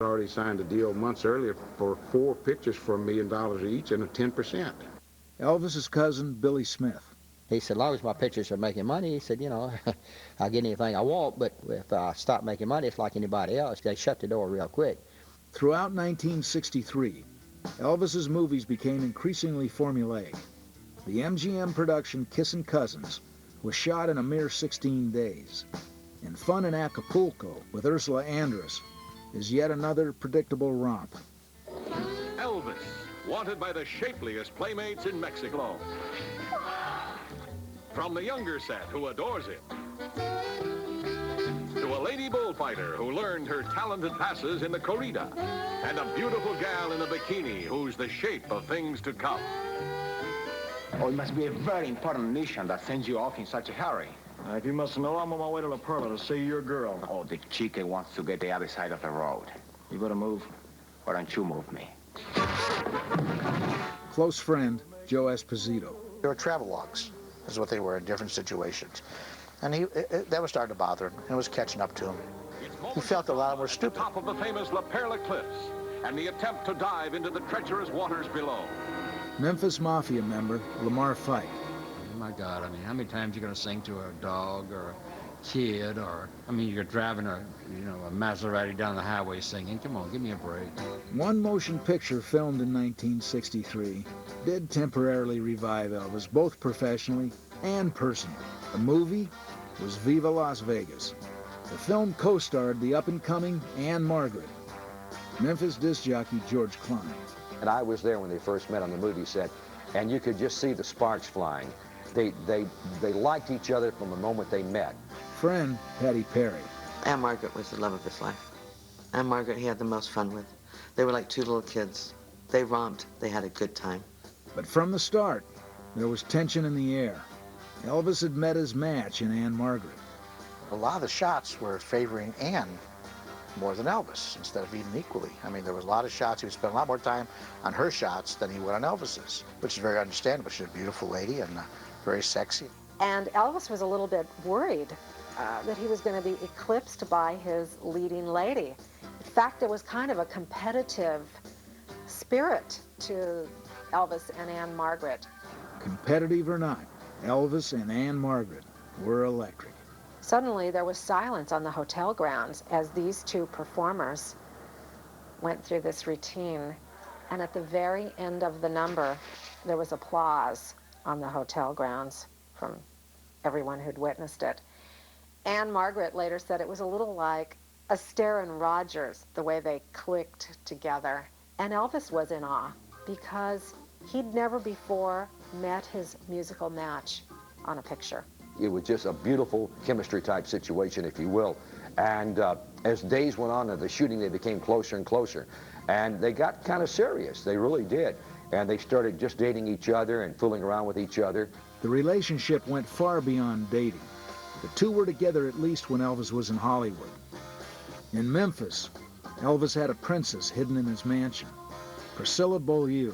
Already signed a deal months earlier for 4 pictures for $1 million each and a 10%. Elvis's cousin, Billy Smith. He said, as long as my pictures are making money, he said, I'll get anything I want, but if I stop making money, it's like anybody else. They shut the door real quick. Throughout 1963, Elvis's movies became increasingly formulaic. The MGM production Kissin' Cousins was shot in a mere 16 days. And Fun in Acapulco with Ursula Andress is yet another predictable romp. Elvis, wanted by the shapeliest playmates in Mexico. From the younger set who adores him, to a lady bullfighter who learned her talented passes in the corrida, and a beautiful gal in a bikini who's the shape of things to come. Oh, it must be a very important mission that sends you off in such a hurry. If you must know, I'm on my way to La Perla to see your girl. Oh, the chica wants to get the other side of the road. You better move. Why don't you move me? Close friend, Joe Esposito. They were travelogues, is what they were in different situations. And that was starting to bother him, and it was catching up to him. He felt a lot of them were stupid. Top of the famous La Perla cliffs, and the attempt to dive into the treacherous waters below. Memphis Mafia member Lamar Fike. Oh my God, I mean, how many times are you going to sing to a dog or a kid or, I mean, you're driving a Maserati down the highway singing. Come on, give me a break. One motion picture filmed in 1963 did temporarily revive Elvis, both professionally and personally. The movie was Viva Las Vegas. The film co-starred the up-and-coming Anne Margaret, Memphis disc jockey George Klein. And I was there when they first met on the movie set, and you could just see the sparks flying. They liked each other from the moment they met. Friend Patty Perry. Anne Margaret was the love of his life. Anne Margaret he had the most fun with. They were like two little kids. They romped. They had a good time. But from the start, there was tension in the air. Elvis had met his match in Anne Margaret. A lot of the shots were favoring Anne more than Elvis, instead of even equally. I mean, there was a lot of shots. He would spend a lot more time on her shots than he would on Elvis's, which is very understandable. She's a beautiful lady and very sexy. And Elvis was a little bit worried that he was going to be eclipsed by his leading lady. In fact, there was kind of a competitive spirit to Elvis and Anne Margaret. Competitive or not, Elvis and Anne Margaret were electric. Suddenly, there was silence on the hotel grounds as these two performers went through this routine. And at the very end of the number, there was applause on the hotel grounds from everyone who'd witnessed it. Anne Margaret later said it was a little like Astaire and Rogers, the way they clicked together. And Elvis was in awe because he'd never before met his musical match on a picture. It was just a beautiful chemistry type situation, if you will. And as days went on in the shooting, they became closer and closer. And they got kind of serious, they really did. And they started just dating each other and fooling around with each other. The relationship went far beyond dating. The two were together at least when Elvis was in Hollywood. In Memphis, Elvis had a princess hidden in his mansion, Priscilla Beaulieu.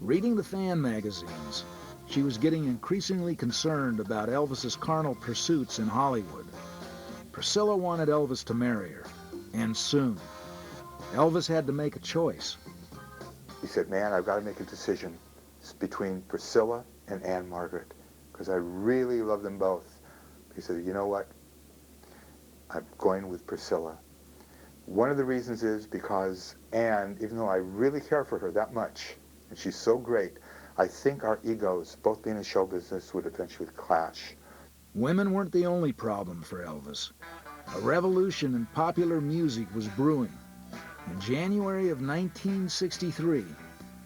Reading the fan magazines, she was getting increasingly concerned about Elvis's carnal pursuits in Hollywood. Priscilla wanted Elvis to marry her, and soon. Elvis had to make a choice. He said, man, I've got to make a decision. It's between Priscilla and Anne Margaret, because I really love them both. He said, you know what? I'm going with Priscilla. One of the reasons is because Anne, even though I really care for her that much, and she's so great, I think our egos, both being in show business, would eventually clash. Women weren't the only problem for Elvis. A revolution in popular music was brewing. In January of 1963,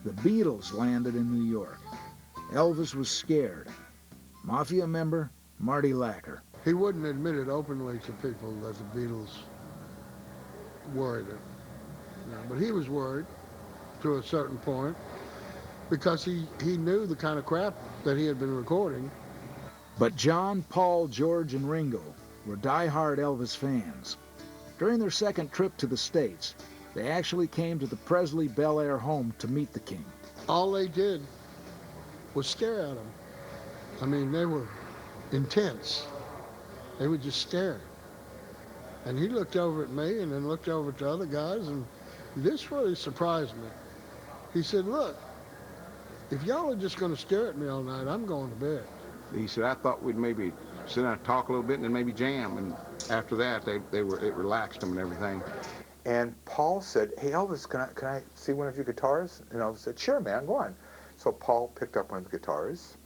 the Beatles landed in New York. Elvis was scared. Mafia member Marty Lacker. He wouldn't admit it openly to people that the Beatles worried him. But he was worried to a certain point because he knew the kind of crap that he had been recording. But John, Paul, George, and Ringo were die-hard Elvis fans. During their second trip to the States, they actually came to the Presley Bel Air home to meet the king. All they did was stare at him. I mean, they were intense. They would just stare. And he looked over at me and then looked over at the other guys, and this really surprised me. He said, look, if y'all are just going to stare at me all night, I'm going to bed. He said, I thought we'd maybe sit down and talk a little bit and then maybe jam. And after that, it relaxed them and everything. And Paul said, hey, Elvis, can I see one of your guitars? And Elvis said, sure, man, go on. So Paul picked up one of the guitars,